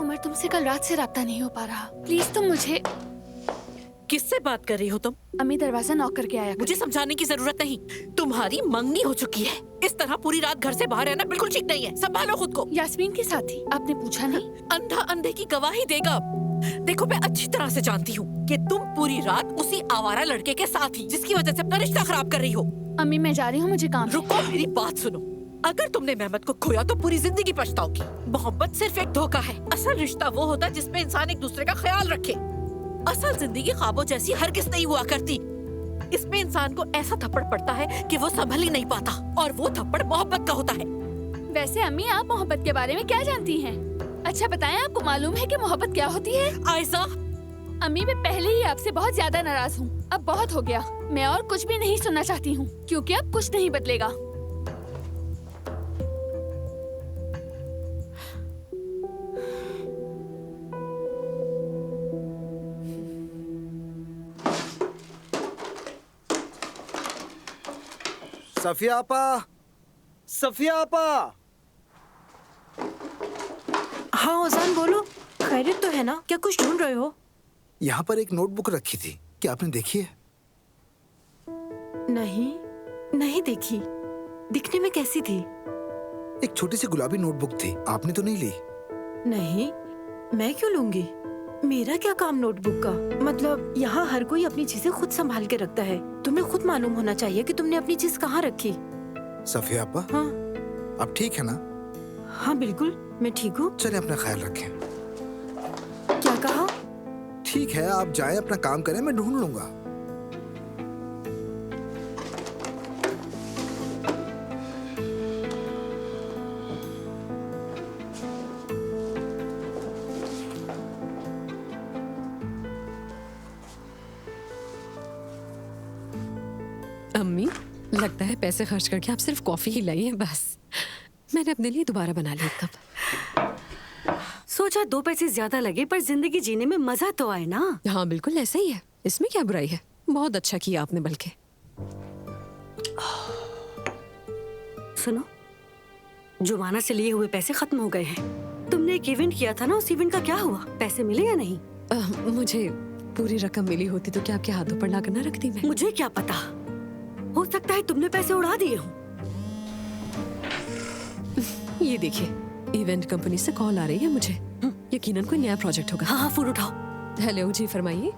उमर, तुमसे कल रात से राब्ता नहीं हो पा रहा। प्लीज तुम मुझे। किससे बात कर रही हो तुम? अम्मी दरवाजा नॉक करके आया। मुझे समझाने की जरूरत नहीं, तुम्हारी मंगनी हो चुकी है। इस तरह पूरी रात घर से बाहर रहना बिल्कुल ठीक नहीं है। संभालो खुद को। यास्मीन के साथ ही आपने पूछा नहीं? अंधा अंधे की गवाही देगा। देखो मैं अच्छी तरह से जानती हूँ कि तुम पूरी रात उसी आवारा लड़के के साथ थी, जिसकी वजह से अपना रिश्ता खराब कर रही हो। अम्मी मैं जा रही हूँ, मुझे काम है। रुको, मेरी बात सुनो। अगर तुमने मेहमत को खोया तो पूरी जिंदगी पछताओगी। मोहब्बत सिर्फ एक धोखा है। असल रिश्ता वो होता है जिसमें इंसान एक दूसरे का ख्याल रखे। असल जिंदगी ख्वाबों जैसी हरगिज़ नहीं हुआ करती। इसमें इंसान को ऐसा थप्पड़ पड़ता है कि वो संभल ही नहीं पाता, और वो थप्पड़ मोहब्बत का होता है। वैसे अम्मी आप मोहब्बत के बारे में क्या जानती हैं? अच्छा बताएं, आपको मालूम है कि मोहब्बत क्या होती है? आयशा, अम्मी मैं पहले ही आपसे बहुत ज्यादा नाराज हूँ। अब बहुत हो गया। मैं और कुछ भी नहीं सुनना चाहती हूँ, क्योंकि अब कुछ नहीं बदलेगा। सफिया आपा, सफिया आपा। हाँ ओजान बोलो, खैरियत तो है ना? क्या कुछ ढूंढ रहे हो? यहाँ पर एक नोटबुक रखी थी, क्या आपने देखी है? नहीं, नहीं देखी। दिखने में कैसी थी? एक छोटी सी गुलाबी नोटबुक थी, आपने तो नहीं ली? नहीं, मैं क्यों लूंगी? मेरा क्या काम नोटबुक का? मतलब यहाँ हर कोई अपनी चीजें खुद संभाल के रखता है। तुम्हें खुद मालूम होना चाहिए कि तुमने अपनी चीज कहाँ रखी। सफिया आपा, हाँ आप ठीक है ना? हाँ बिल्कुल, मैं ठीक हूँ। चलिए अपना ख्याल रखें। क्या कहा? ठीक है, आप जाएं, अपना काम करें, मैं ढूंढ लूंगा। अम्मी, लगता है पैसे खर्च करके आप सिर्फ कॉफी ही लाई हैं बस। मैंने अपने लिए दोबारा बना ली एक कप। सोचा 2 पैसे ज्यादा लगे पर जिंदगी जीने में मजा तो आए ना। हाँ बिल्कुल ऐसा ही है, इसमें क्या बुराई है। बहुत अच्छा किया आपने। बल्कि सुनो, जुमाना से लिए हुए पैसे खत्म हो गए हैं। तुमने एक इवेंट किया था ना, उस इवेंट का क्या हुआ? पैसे मिले या नहीं? मुझे पूरी रकम मिली होती तो क्या आपके हाथों पर लाकर ना रखती मैं? मुझे क्या पता, हो सकता है तुमने पैसे उड़ा दिए हो। ये देखिए, इवेंट कंपनी से कॉल आ रही है मुझे। यकीनन कोई नया प्रोजेक्ट होगा। हाँ हाँ, फोन उठाओ। हेलो जी, फरमाइए।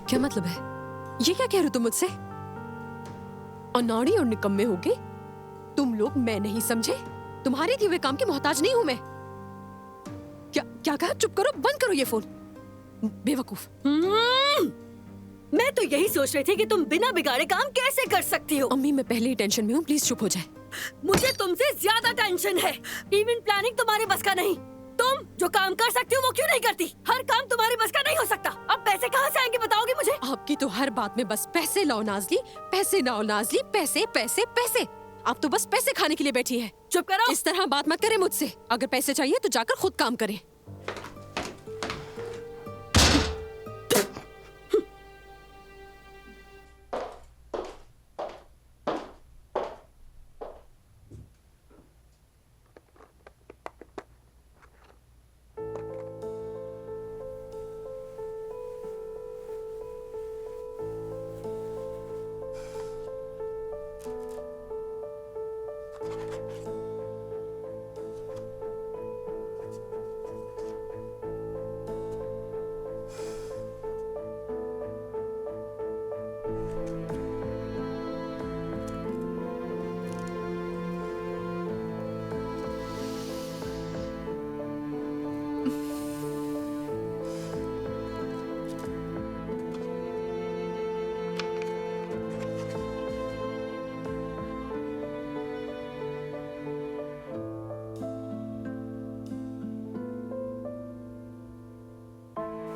क्या मतलब है? ये क्या कह रहे हो तुम मुझसे? अनाड़ी और निकम्मे होगे तुम लोग। मैं नहीं समझे, तुम्हारे दिए हुए काम की मोहताज नहीं हूं मैं। क्या क्या कहा? चुप करो, बंद करो ये फोन, बेवकूफ। मैं तो यही सोच रही थी कि तुम बिना बिगाड़े काम कैसे कर सकती हो। अम्मी मैं पहले ही टेंशन में हूँ, प्लीज चुप हो जाए। मुझे तुमसे ज्यादा टेंशन है। इवेंट प्लानिंग तुम्हारे बस का नहीं। तुम जो काम कर सकती हो वो क्यों नहीं करती? हर काम तुम्हारे बस का नहीं हो सकता। अब पैसे कहाँ से आएंगे बताओगे मुझे? आपकी तो हर बात में बस पैसे लाओ नाज़ली, पैसे लाओ नाज़ली, पैसे पैसे पैसे। आप तो बस पैसे खाने के लिए बैठी है। चुप करो। इस तरह बात मत करें मुझसे। अगर पैसे चाहिए तो जाकर खुद काम करें।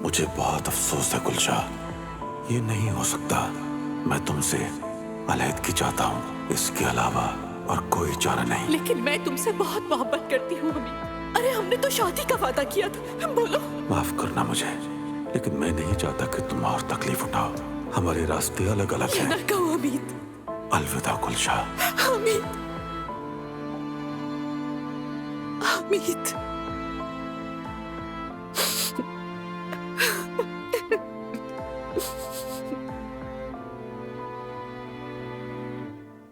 मुझे बहुत अफसोस है गुलशा, ये नहीं हो सकता। मैं तुमसे अलहदगी चाहता हूँ, इसके अलावा और कोई चारा नहीं। लेकिन मैं तुमसे बहुत मोहब्बत करती हूँ अम्मी। अरे हमने तो शादी का वादा किया था। बोलो। माफ करना मुझे, लेकिन मैं नहीं चाहता कि तुम और तकलीफ उठाओ। हमारे रास्ते अलग अलग हैं। ना कहो अमित। अलविदा गुलशा। अमित। मीत,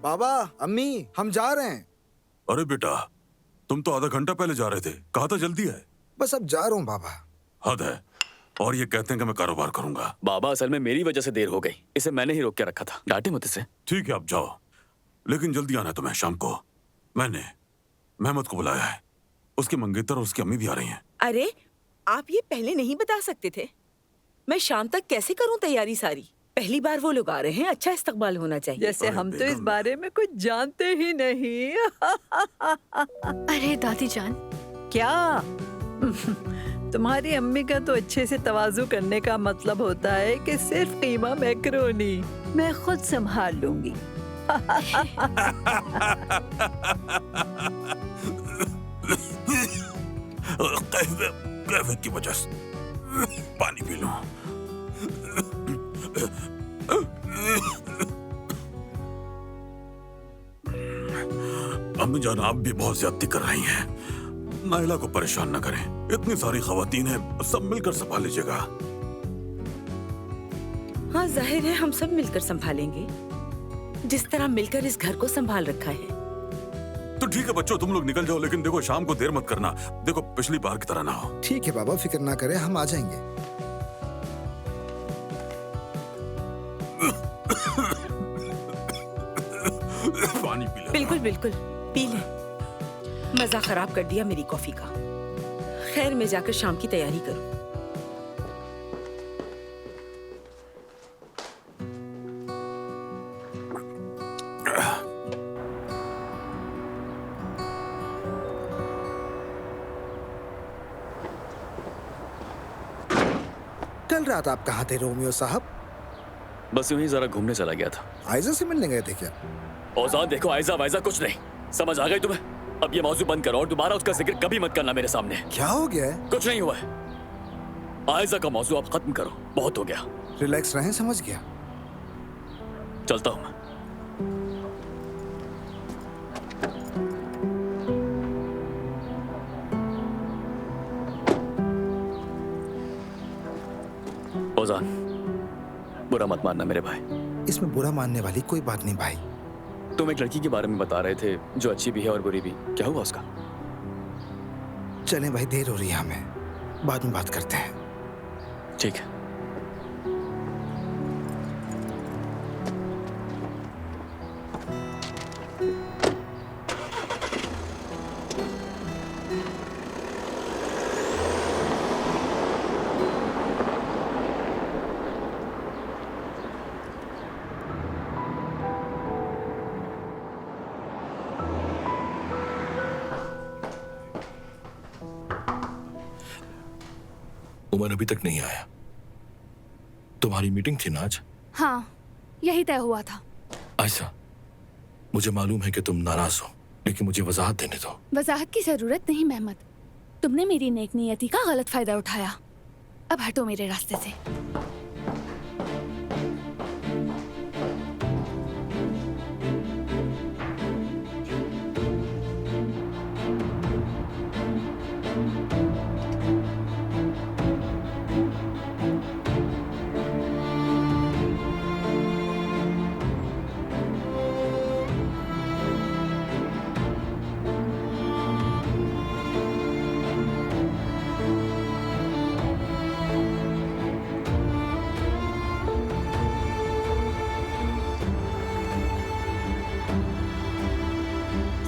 बाबा, अम्मी, हम जा रहे हैं। अरे बेटा, तुम तो आधा घंटा पहले जा रहे थे, कहा था जल्दी है। बस अब जा रहा हूँ बाबा। हद है। और ये कहते हैं कि मैं कारोबार करूंगा। बाबा असल में मेरी वजह से देर हो गई, इसे मैंने ही रोक के रखा था, डांटे मत इसे। ठीक है, आप जाओ, लेकिन जल्दी आना है तुम्हें। शाम को मैंने मेहमद को बुलाया है, उसकी मंगेतर और उसकी अम्मी भी आ रही हैं। अरे, आप ये पहले नहीं बता सकते थे? मैं शाम तक कैसे करूं तैयारी सारी? पहली बार वो लोग आ रहे हैं, अच्छा इस्तकबाल होना चाहिए। जैसे अरे हम तो इस बेगम। बारे में कुछ जानते ही नहीं। अरे दादी जान, क्या? तुम्हारी अम्मी का तो अच्छे से तवाजु करने का मतलब होता है कि सिर्फ कीमा मैकरोनी मैं खुद संभाल लूंगी। कहवे की वजह से पानी पी लो। अम्मी जान, आप भी बहुत ज्यादती कर रही हैं। नाइला को परेशान न करें, इतनी सारी खवातीन हैं, सब मिलकर संभाल लीजिएगा। हाँ, जाहिर है हम सब मिलकर संभालेंगे, जिस तरह मिलकर इस घर को संभाल रखा है। तो ठीक है बच्चों, तुम लोग निकल जाओ, लेकिन देखो शाम को देर मत करना। देखो पिछली बार की तरह ना हो। ठीक है बाबा, फिक्र ना करें, हम आ जाएंगे। पानी पी लो। बिल्कुल बिल्कुल, पी ले। मजा खराब कर दिया मेरी कॉफी का। खैर, मैं जाकर शाम की तैयारी करूं। कल रात आप कहाँ थे रोमियो साहब? बस यूं ही जरा घूमने चला गया था। आयजा से मिलने गए थे क्या? औजान देखो, आयजा वायजा कुछ नहीं, समझ आ गई तुम्हें? अब ये मौजू बंद करो और दोबारा उसका जिक्र कभी मत करना मेरे सामने। क्या हो गया है? कुछ नहीं हुआ है। आयजा का मौजू अब खत्म करो, बहुत हो गया। रिलैक्स रहें, समझ गया। चलता हूं मैं। औजान, बुरा मत मानना मेरे भाई। इसमें बुरा मानने वाली कोई बात नहीं भाई। तुम एक लड़की के बारे में बता रहे थे जो अच्छी भी है और बुरी भी, क्या हुआ उसका? चलें भाई, देर हो रही है हमें, बाद में बात करते हैं। ठीक है। उमर अभी तक नहीं आया। तुम्हारी मीटिंग थी ना आज? हाँ, यही तय हुआ था। ऐसा, मुझे मालूम है कि तुम नाराज हो, लेकिन मुझे वजाहत देने दो। वजाहत की जरूरत नहीं मेहमद, तुमने मेरी नेक नियति का गलत फायदा उठाया। अब हटो मेरे रास्ते से।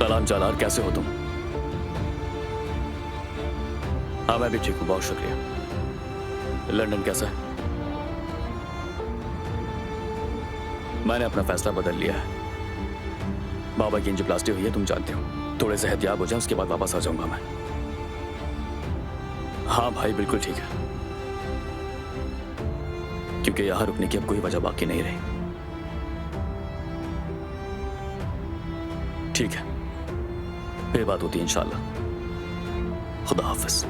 सलाम जालार, कैसे हो तुम? हाँ मैं भी ठीक हूँ, बहुत शुक्रिया। लंदन कैसा है? मैंने अपना फैसला बदल लिया है। बाबा की एंजियोप्लास्टी हुई है, तुम जानते हो। थोड़े सेहतयाब हो जाए, उसके बाद वापस आ जाऊंगा मैं। हाँ भाई, बिल्कुल ठीक है, क्योंकि यहां रुकने की अब कोई वजह बाकी नहीं रही। ठीक है, फिर बात होती है इंशाल्लाह। खुदा हाफिज।